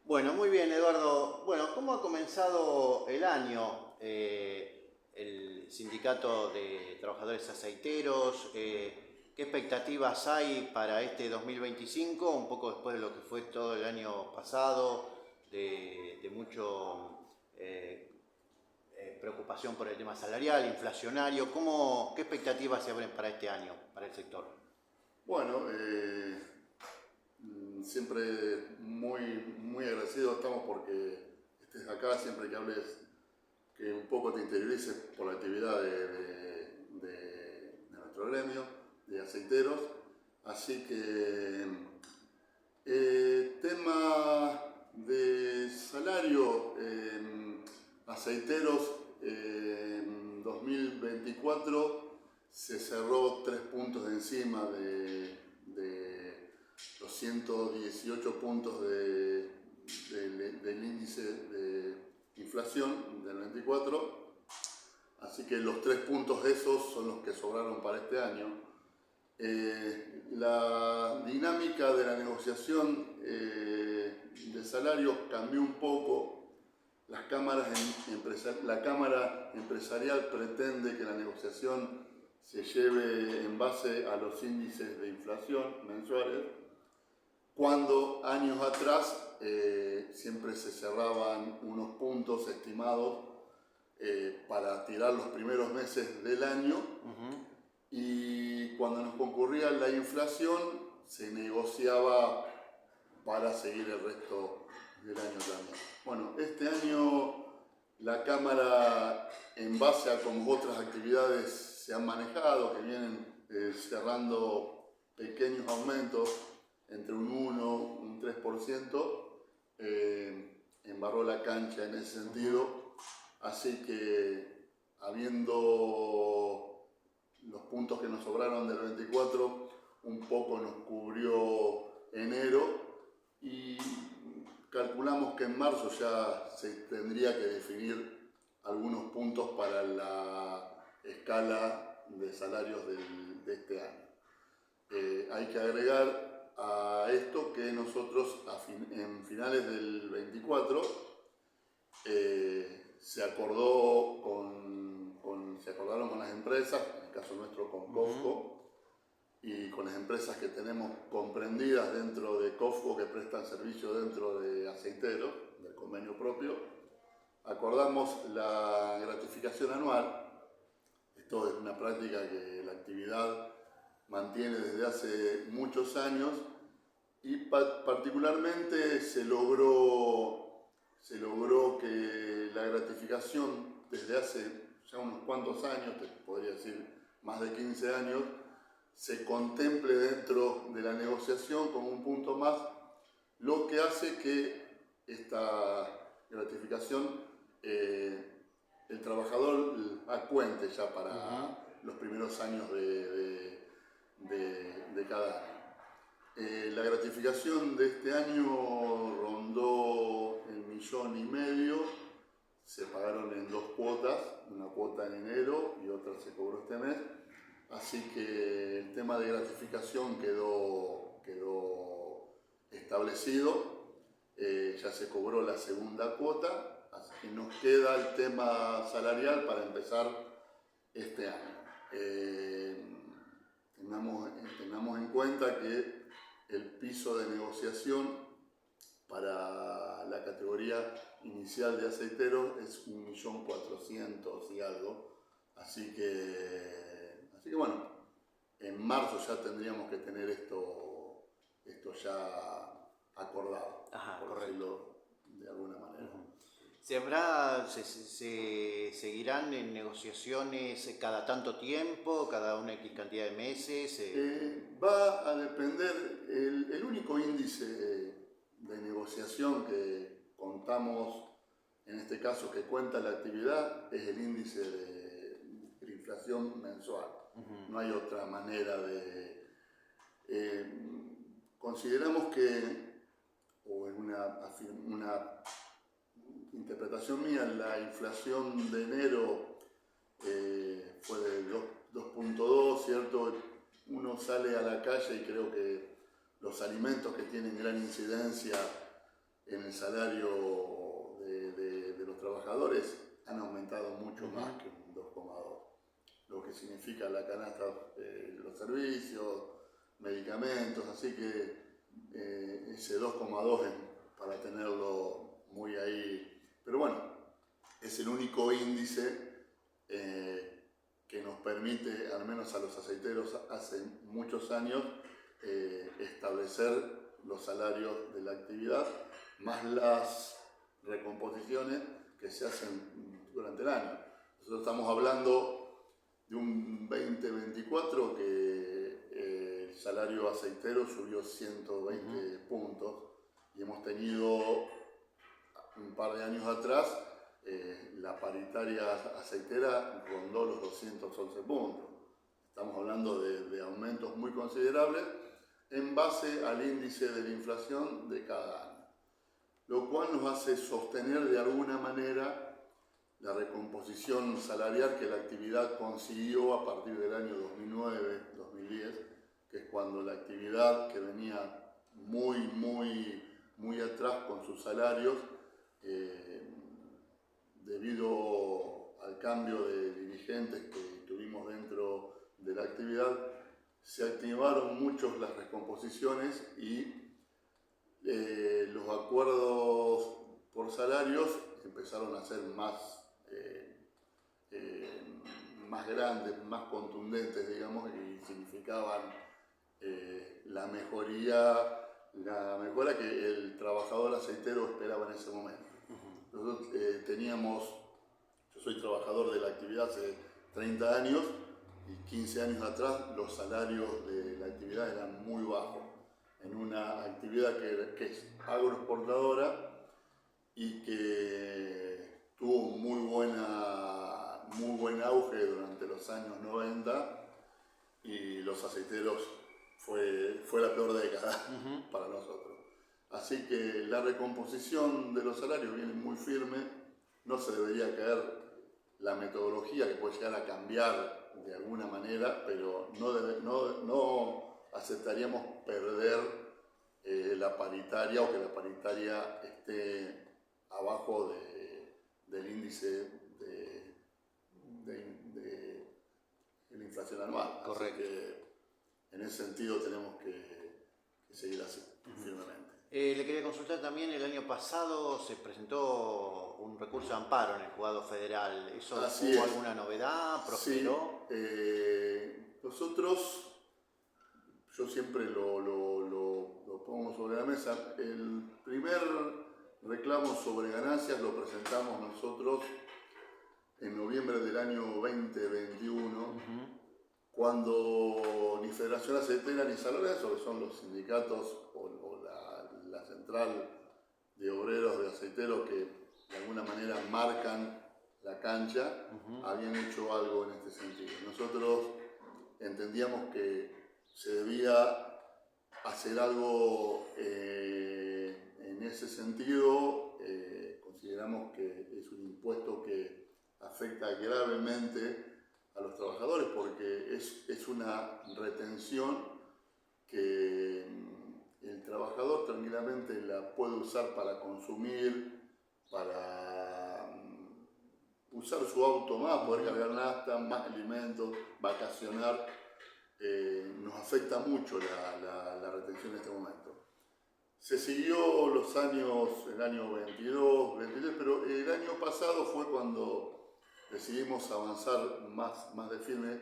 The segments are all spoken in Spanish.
Bueno, muy bien, Eduardo. Bueno, ¿cómo ha comenzado el año el Sindicato de Trabajadores Aceiteros? ¿Qué expectativas hay para este 2025? Un poco después de lo que fue todo el año pasado, de mucho preocupación por el tema salarial, inflacionario. ¿Qué expectativas se abren para este año, para el sector? Bueno, siempre muy agradecidos estamos porque estés acá, siempre que hables, que un poco te interiorices por la actividad de nuestro gremio, de aceiteros. Así que tema de salario, aceiteros, en 2024 se cerró 3 puntos encima de los 118 puntos del índice de inflación del 24. Así que los 3 puntos esos son los que sobraron para este año. La dinámica de la negociación de salarios cambió un poco. La Cámara Empresarial pretende que la negociación se lleve en base a los índices de inflación mensuales, cuando años atrás siempre se cerraban unos puntos estimados para tirar los primeros meses del año. Y cuando nos concurría la inflación se negociaba para seguir el resto del año también. Bueno, este año la Cámara, en base a cómo otras actividades se han manejado, que vienen cerrando pequeños aumentos entre un 1 y un 3%, embarró la cancha en ese sentido. Así que, habiendo los puntos que nos sobraron del 24, un poco nos cubrió enero y calculamos que en marzo ya se tendría que definir algunos puntos para la escala de salarios de este año. Hay que agregar a esto que nosotros en finales del 24 se acordaron con las empresas, en el caso nuestro con COFCO, y con las empresas que tenemos comprendidas dentro de COFCO, que prestan servicio dentro de aceiteros, del convenio propio. Acordamos la gratificación anual. Esto es una práctica que la actividad mantiene desde hace muchos años y particularmente se logró que la gratificación desde hace ya unos cuantos años, te podría decir más de 15 años, se contemple dentro de la negociación como un punto más, lo que hace que esta gratificación el trabajador la cuente ya para los primeros años de cada año. La gratificación de este año rondó el 1,5 millones. Se pagaron en 2 cuotas, una cuota en enero y otra se cobró este mes. Así que el tema de gratificación quedó establecido, ya se cobró la segunda cuota, así que nos queda el tema salarial para empezar este año. Tengamos en cuenta que el piso de negociación para la categoría inicial de aceiteros es 1.400.000 y algo, así que bueno, en marzo ya tendríamos que tener esto ya acordado. Ajá, por correcto. decirlo de alguna manera. ¿Se seguirán en negociaciones cada tanto tiempo, cada una X cantidad de meses? Va a depender, el único índice de negociación que contamos, en este caso que cuenta la actividad, es el índice de inflación mensual. No hay otra manera de... consideramos que, o en una interpretación mía, la inflación de enero fue de 2.2, ¿cierto? Uno sale a la calle y creo que los alimentos que tienen gran incidencia en el salario de los trabajadores han aumentado mucho más que un 2,2, lo que significa la canasta, los servicios, medicamentos, así que ese 2,2 es para tenerlo muy ahí. Pero bueno, es el único índice que nos permite, al menos a los aceiteros hace muchos años, establecer los salarios de la actividad, más las recomposiciones que se hacen durante el año. Nosotros estamos hablando de un 2024 que el salario aceitero subió 120 puntos y hemos tenido un par de años atrás la paritaria aceitera rondó los 211 puntos. Estamos hablando de aumentos muy considerables en base al índice de la inflación de cada año, lo cual nos hace sostener de alguna manera la recomposición salarial que la actividad consiguió a partir del año 2009-2010, que es cuando la actividad que venía muy atrás con sus salarios, debido al cambio de dirigentes que tuvimos dentro de la actividad, se activaron muchos las recomposiciones y los acuerdos por salarios empezaron a ser más grandes, más contundentes, digamos, y significaban la mejora que el trabajador aceitero esperaba en ese momento. Nosotros yo soy trabajador de la actividad hace 30 años y 15 años atrás los salarios de la actividad eran muy bajos, en una actividad que es agroexportadora y que tuvo muy buen auge durante los años 90 y los aceiteros fue la peor década para nosotros. Así que la recomposición de los salarios viene muy firme, no se debería caer la metodología que puede llegar a cambiar de alguna manera, pero no aceptaríamos perder la paritaria o que la paritaria esté abajo del índice de la inflación anual. Correcto. Así que en ese sentido tenemos que seguir así, firmemente. Le quería consultar también, el año pasado se presentó un recurso de amparo en el juzgado federal. ¿Eso hubo alguna novedad? ¿Prosperó? Sí. Nosotros, yo siempre lo pongo sobre la mesa, el primer reclamo sobre ganancias lo presentamos nosotros en noviembre del año 2021, cuando ni Federación Aceitera ni San Lorenzo, que son los sindicatos o la central de obreros de aceiteros que de alguna manera marcan la cancha, habían hecho algo en este sentido. Nosotros entendíamos que se debía hacer algo en ese sentido. Consideramos que es un impuesto que afecta gravemente a los trabajadores porque es una retención que el trabajador tranquilamente la puede usar para consumir, para usar su auto más, poder cargar nafta, más alimentos, vacacionar. Nos afecta mucho la retención en este momento. Se siguió el año 22, 23, pero el año pasado fue cuando decidimos avanzar más de firme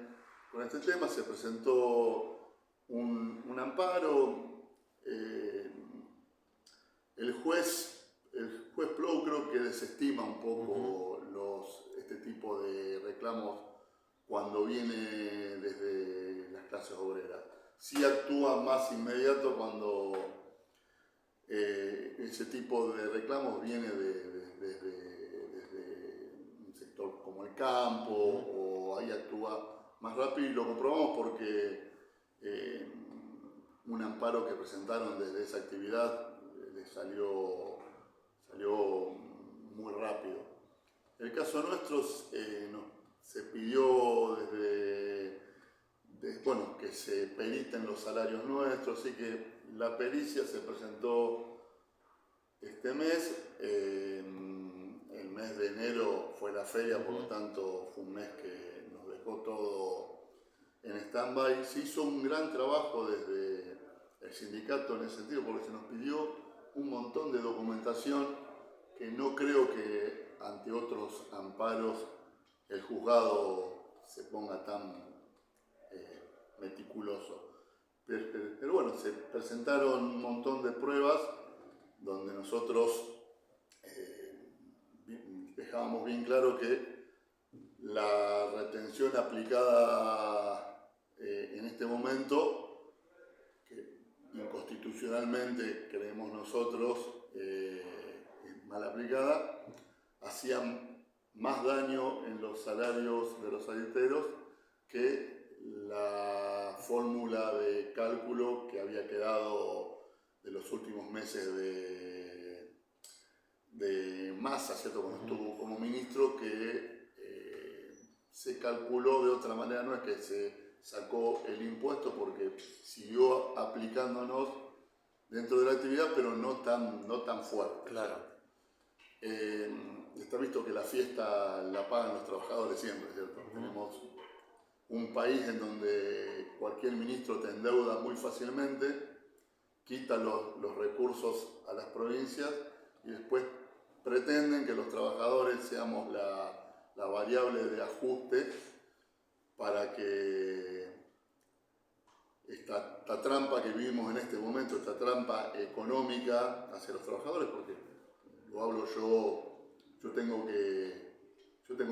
con este tema. Se presentó un amparo. El juez Plou creo que desestima un poco este tipo de reclamos cuando viene desde las clases obreras. Sí actúa más inmediato cuando ese tipo de reclamos viene desde un sector como el campo, o ahí actúa más rápido, y lo comprobamos porque un amparo que presentaron desde esa actividad les salió muy rápido. En el caso nuestro se pidió que se periten los salarios nuestros, así que la pericia se presentó este mes. El mes de enero fue la feria, por lo tanto fue un mes que nos dejó todo en stand-by. Se hizo un gran trabajo desde el sindicato en ese sentido, porque se nos pidió un montón de documentación que no creo que ante otros amparos el juzgado se ponga tan meticuloso. Pero bueno, se presentaron un montón de pruebas donde nosotros dejábamos bien claro que la retención aplicada en este momento, que inconstitucionalmente creemos nosotros es mal aplicada, hacía más daño en los salarios de los saiteros que la fórmula de cálculo que había quedado de los últimos meses de Massa, ¿cierto? Cuando estuvo como ministro, que se calculó de otra manera, no es que se sacó el impuesto, porque siguió aplicándonos dentro de la actividad, pero no tan fuerte. Claro. Está visto que la fiesta la pagan los trabajadores siempre, ¿cierto? Tenemos un país en donde cualquier ministro te endeuda muy fácilmente, quita los recursos a las provincias y después pretenden que los trabajadores seamos la variable de ajuste para que esta trampa que vivimos en este momento, esta trampa económica hacia los trabajadores, porque lo hablo yo tengo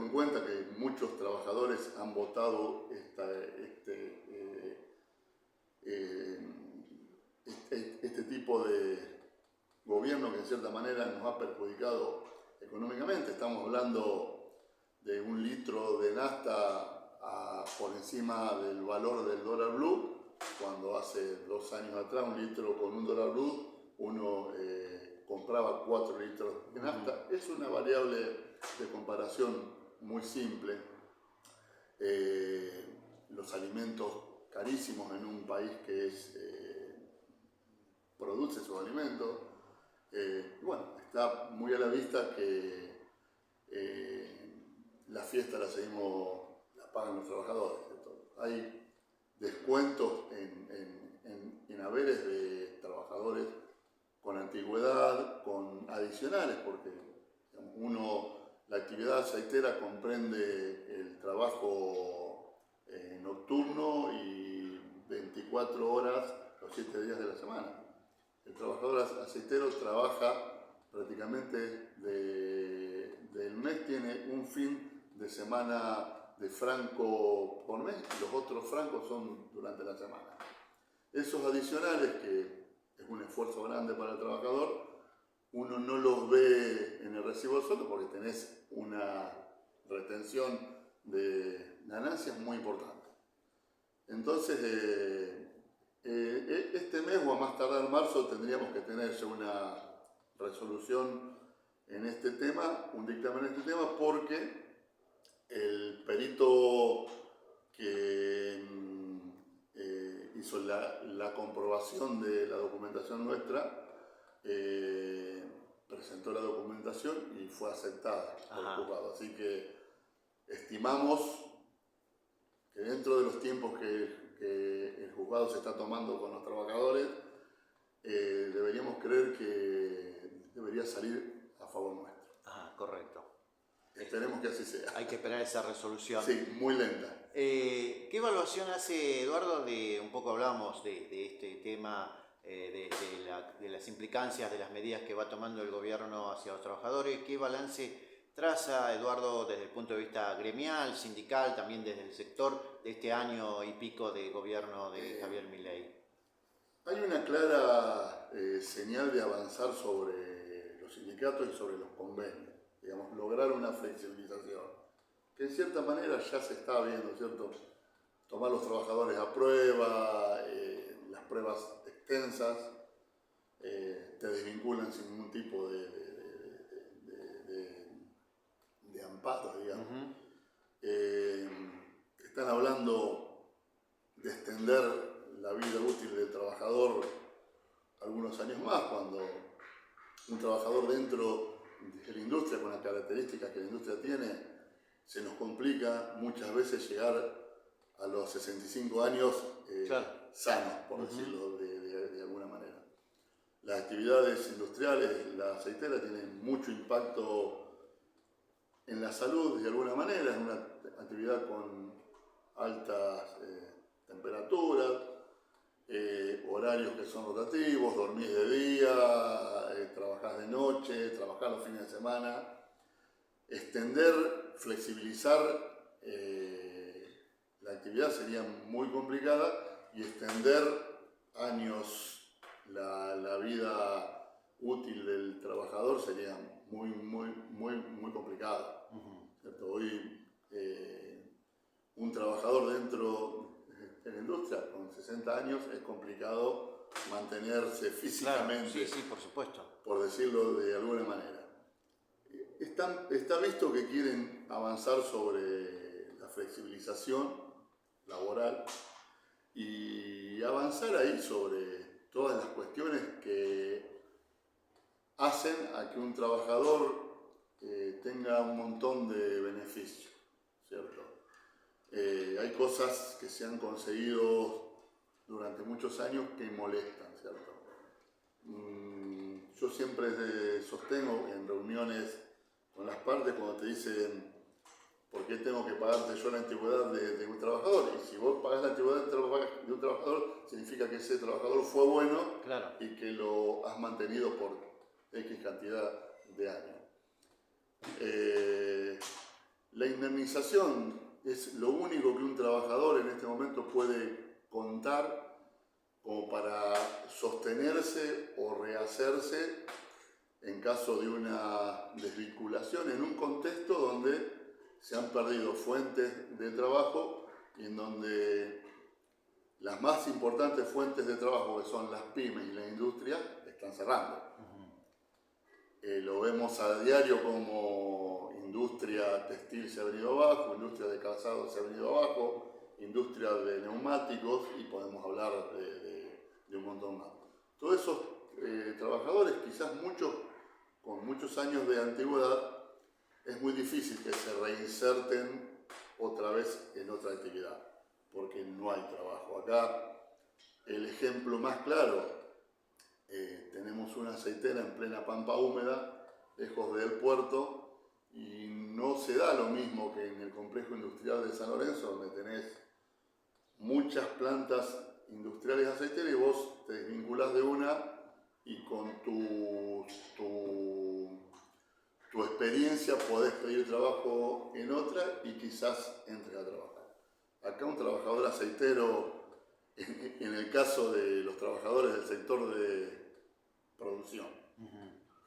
en cuenta que muchos trabajadores han votado este tipo de gobierno que en cierta manera nos ha perjudicado económicamente. Estamos hablando de un litro de nafta por encima del valor del dólar blue, cuando hace 2 años atrás un litro con un dólar blue uno compraba 4 litros de nafta. Es una variable de comparación muy simple. Los alimentos carísimos en un país que produce sus alimentos. Bueno, está muy a la vista que la fiesta la pagan los trabajadores. Hay descuentos en haberes de trabajadores con antigüedad, con adicionales, porque digamos, la actividad aceitera comprende el trabajo nocturno y 24 horas los 7 días de la semana. El trabajador aceitero trabaja prácticamente del mes, tiene un fin de semana de franco por mes y los otros francos son durante la semana. Esos adicionales, que es un esfuerzo grande para el trabajador, uno no los ve en el recibo de sueldo porque tenés una retención de ganancias muy importante. Entonces, este mes o a más tardar en marzo tendríamos que tener ya una resolución en este tema, un dictamen en este tema, porque el perito que hizo la comprobación de la documentación nuestra presentó la documentación y fue aceptada por el juzgado. Así que estimamos que dentro de los tiempos que el juzgado se está tomando con los trabajadores, deberíamos creer que debería salir a favor nuestro. Correcto. Esperemos que así sea. Hay que esperar esa resolución. Sí, muy lenta. ¿Qué evaluación hace Eduardo un poco hablamos de este tema, de las implicancias de las medidas que va tomando el gobierno hacia los trabajadores? ¿Qué balance traza Eduardo desde el punto de vista gremial, sindical, también desde el sector de este año y pico de gobierno de Javier Milei? Hay una clara señal de avanzar sobre los sindicatos y sobre los convenios, digamos, lograr una flexibilización, que en cierta manera ya se está viendo, ¿cierto? Tomar los trabajadores a prueba, las pruebas extensas, te desvinculan sin ningún tipo de amparo, digamos. Están hablando de extender la vida útil del trabajador algunos años más, cuando un trabajador dentro de la industria, con las características que la industria tiene, se nos complica muchas veces llegar a los 65 años claro. sanos, por decirlo de alguna manera. Las actividades industriales, la aceitera, tienen mucho impacto en la salud de alguna manera, es una actividad con altas temperaturas, horarios que son rotativos, dormís de día, trabajás de noche, trabajás los fines de semana. Extender, flexibilizar la actividad sería muy complicada, y extender años la vida útil del trabajador sería muy complicado. ¿Cierto? Hoy un trabajador dentro de la industria con 60 años es complicado mantenerse físicamente, claro, sí, por supuesto, por decirlo de alguna manera. Está visto que quieren avanzar sobre la flexibilización laboral y avanzar ahí sobre todas las cuestiones que hacen a que un trabajador tenga un montón de beneficios, ¿cierto? Hay cosas que se han conseguido durante muchos años que molestan, ¿cierto? Yo siempre sostengo en reuniones con las partes, cuando te dicen ¿por qué tengo que pagarte yo la antigüedad de un trabajador? Y si vos pagás la antigüedad de un trabajador, significa que ese trabajador fue bueno, claro, y que lo has mantenido por X cantidad de años. La indemnización es lo único que un trabajador en este momento puede contar como para sostenerse o rehacerse en caso de una desvinculación en un contexto donde se han perdido fuentes de trabajo y en donde las más importantes fuentes de trabajo, que son las pymes y la industria, están cerrando. Lo vemos a diario como industria textil se ha venido abajo, industria de calzado se ha venido abajo, industria de neumáticos, y podemos hablar de un montón más. Todos esos trabajadores, quizás muchos con muchos años de antigüedad, es muy difícil que se reinserten otra vez en otra actividad, porque no hay trabajo. Acá el ejemplo más claro, tenemos una aceitera en plena pampa húmeda, lejos del puerto, y no se da lo mismo que en el complejo industrial de San Lorenzo, donde tenés muchas plantas industriales aceiteras y vos te desvinculás de una y con tu experiencia podés pedir trabajo en otra y quizás entres a trabajar. Acá un trabajador aceitero, en el caso de los trabajadores del sector de producción,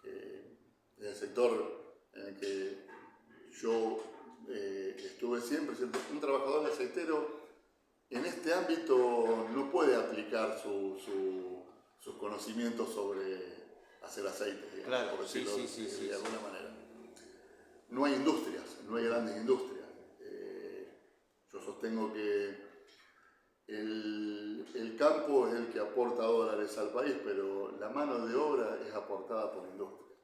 que es el sector en el que yo estuve siempre, ¿cierto? Un trabajador aceitero en este ámbito no puede aplicar sus conocimientos sobre hacer aceite, digamos, claro, por decirlo de alguna manera. No hay industrias, no hay grandes industrias. Yo sostengo que el campo es el que aporta dólares al país, pero la mano de obra es aportada por industria.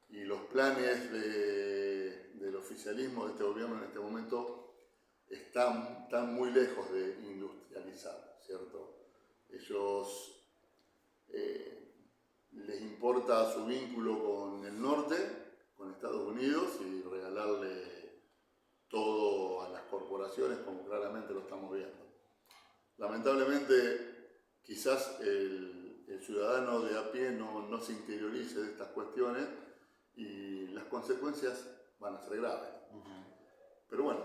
Y los planes del oficialismo de este gobierno en este momento están muy lejos de industrializar, ¿cierto? Ellos les importa su vínculo con el norte, con Estados Unidos, y regalarle todo a las corporaciones, como claramente lo estamos viendo. Lamentablemente, quizás el ciudadano de a pie no se interiorice de estas cuestiones y las consecuencias van a ser graves. Pero bueno,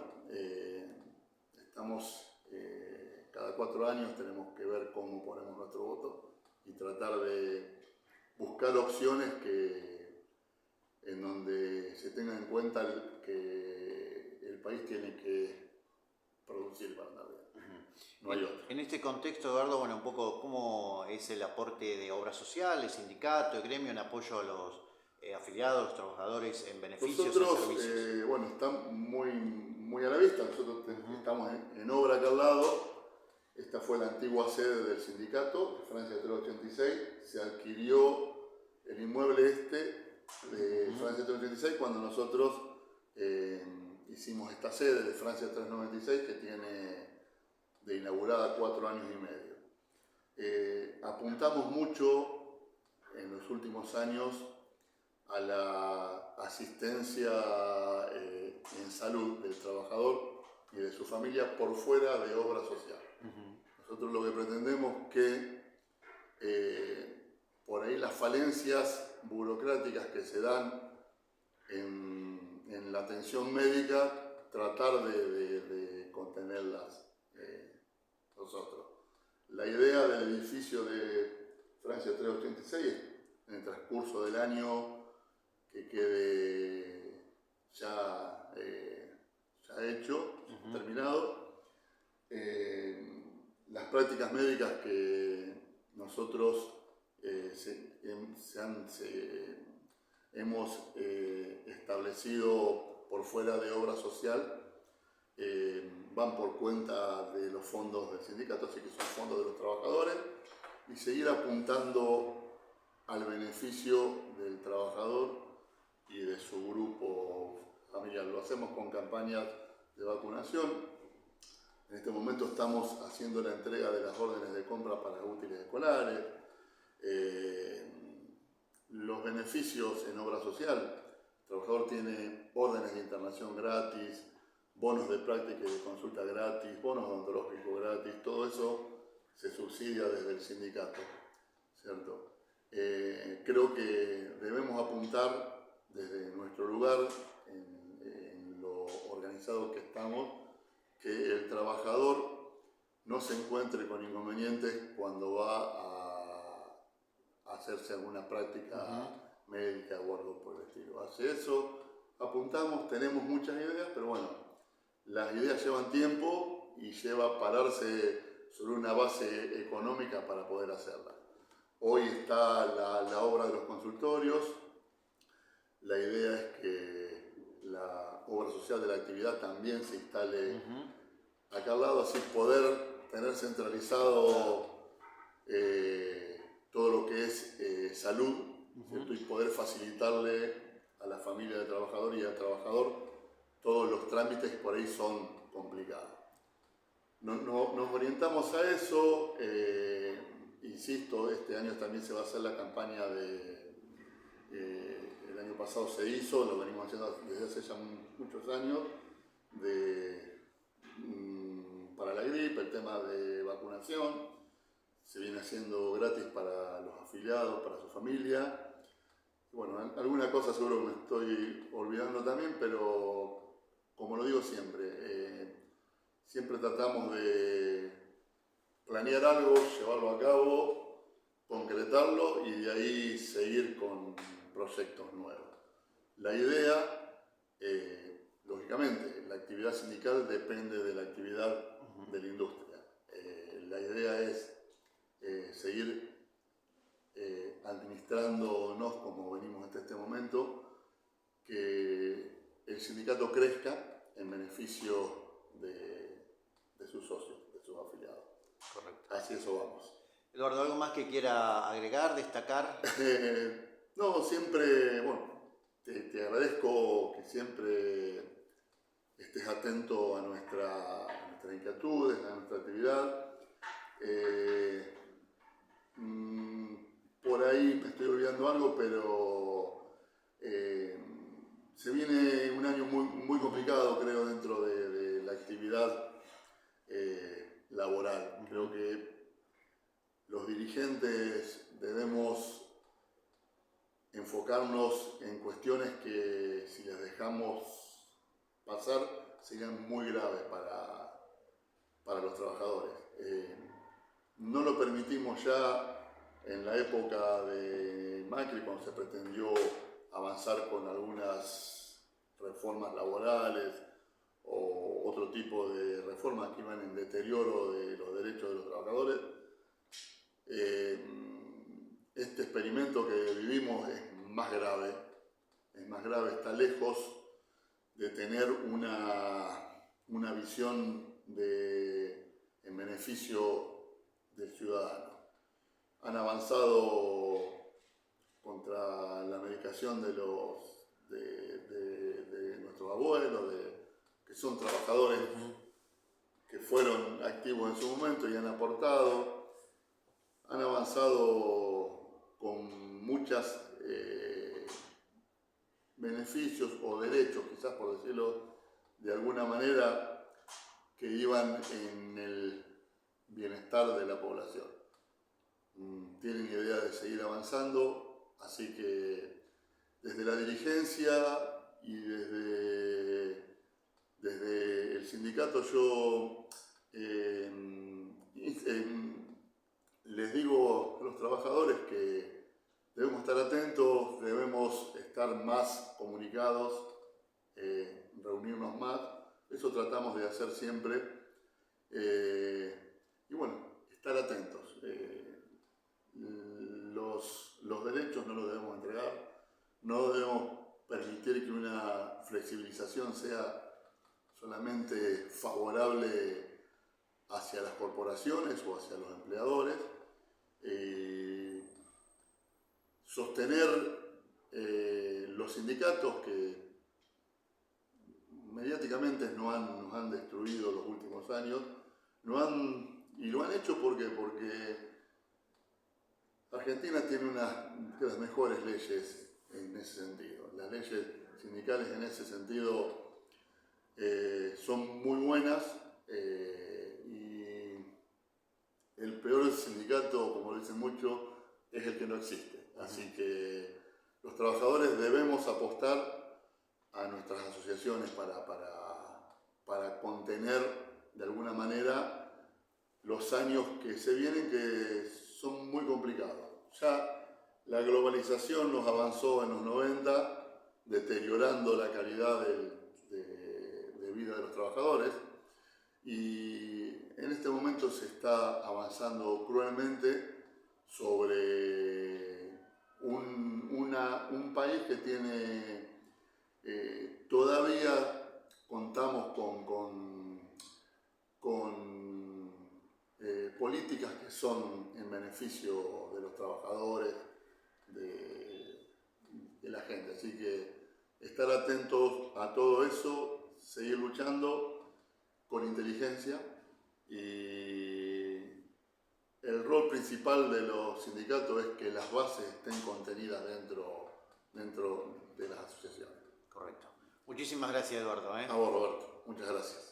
cada 4 años tenemos que ver cómo ponemos nuestro voto y tratar de buscar opciones en donde se tenga en cuenta que el país tiene que producir para andar bien. No hay otro. En este contexto, Eduardo, bueno, un poco cómo es el aporte de obras sociales, sindicato, el gremio en apoyo a los afiliados, los trabajadores en beneficios y servicios. Bueno, está muy a la vista. Nosotros estamos en obra acá al lado. Esta fue la antigua sede del sindicato, Francia 386. Se adquirió el inmueble de Francia 386 cuando nosotros hicimos esta sede de Francia 396 que tiene de inaugurada 4 años y medio. Apuntamos mucho en los últimos años a la asistencia en salud del trabajador y de su familia por fuera de obra social. Nosotros lo que pretendemos que por ahí las falencias burocráticas que se dan en la atención médica, tratar de contenerlas nosotros. La idea del edificio de Francia 386 en el transcurso del año que quede ya hecho, terminado. Las prácticas médicas que nosotros hemos establecido por fuera de obra social van por cuenta de los fondos del sindicato, así que son fondos de los trabajadores, y seguir apuntando al beneficio del trabajador y de su grupo familiar. Lo hacemos con campañas de vacunación. En este momento estamos haciendo la entrega de las órdenes de compra para útiles escolares. Los beneficios en obra social. El trabajador tiene órdenes de internación gratis, bonos de práctica y de consulta gratis, bonos odontológicos gratis, todo eso se subsidia desde el sindicato, ¿cierto? Creo que debemos apuntar desde nuestro lugar, en lo organizado que estamos, que el trabajador no se encuentre con inconvenientes cuando va a hacerse alguna práctica médica o algo por el estilo. Hacia eso apuntamos, tenemos muchas ideas, pero bueno, las ideas llevan tiempo y lleva pararse sobre una base económica para poder hacerla. Hoy está la obra de los consultorios. La idea es que la obra social de la actividad también se instale acá al lado, así poder tener centralizado todo lo que es salud, ¿cierto? Y poder facilitarle a la familia del trabajador y al trabajador todos los trámites que por ahí son complicados. Nos orientamos a eso. Insisto, este año también se va a hacer la campaña el año pasado se hizo, lo venimos haciendo desde hace ya muchos años, para la gripe, el tema de vacunación, se viene haciendo gratis para los afiliados, para su familia. Bueno, alguna cosa seguro que me estoy olvidando también, pero como lo digo siempre, siempre tratamos de planear algo, llevarlo a cabo, concretarlo y de ahí seguir con proyectos nuevos. La idea, lógicamente, la actividad sindical depende de la actividad de la industria. La idea es seguir administrándonos como venimos hasta este momento, que el sindicato crezca en beneficio de sus socios, de sus afiliados. Correcto. Así eso vamos. Eduardo, ¿algo más que quiera agregar, destacar? No, siempre, bueno, te agradezco que siempre estés atento a nuestras inquietudes, a nuestra actividad. Por ahí me estoy olvidando algo, pero se viene un año muy complicado, creo, dentro de la actividad laboral. Creo que los dirigentes debemos enfocarnos en cuestiones que, si las dejamos pasar, serían muy graves para los trabajadores. No lo permitimos ya en la época de Macri, cuando se pretendió avanzar con algunas reformas laborales o otro tipo de reformas que iban en deterioro de los derechos de los trabajadores. Este experimento que vivimos es más grave, está lejos de tener una visión en beneficio del ciudadano. Han avanzado contra la medicación de nuestros abuelos, que son trabajadores que fueron activos en su momento y han aportado, han avanzado con muchos beneficios o derechos, quizás por decirlo de alguna manera, que iban en el bienestar de la población. Tienen idea de seguir avanzando, así que desde la dirigencia y desde el sindicato yo les digo a los trabajadores que debemos estar atentos, debemos estar más comunicados, reunirnos más. Eso tratamos de hacer siempre. Y bueno, estar atentos. Los derechos no los debemos entregar, no debemos permitir que una flexibilización sea solamente favorable hacia las corporaciones o hacia los empleadores. Sostener los sindicatos que mediáticamente nos han destruido los últimos años, y lo han hecho porque Argentina tiene una de las mejores leyes en ese sentido. Las leyes sindicales en ese sentido son muy buenas, y el peor sindicato, como dicen muchos, es el que no existe. Así que los trabajadores debemos apostar a nuestras asociaciones para contener de alguna manera los años que se vienen, que son muy complicados. Ya la globalización nos avanzó en los 90, deteriorando la calidad de vida de los trabajadores, y en este momento se está avanzando cruelmente sobre un país que tiene, todavía contamos con políticas que son en beneficio de los trabajadores, de la gente. Así que estar atentos a todo eso, seguir luchando con inteligencia, y el rol principal de los sindicatos es que las bases estén contenidas dentro de las asociaciones. Correcto. Muchísimas gracias, Eduardo. A vos, Roberto. Muchas gracias.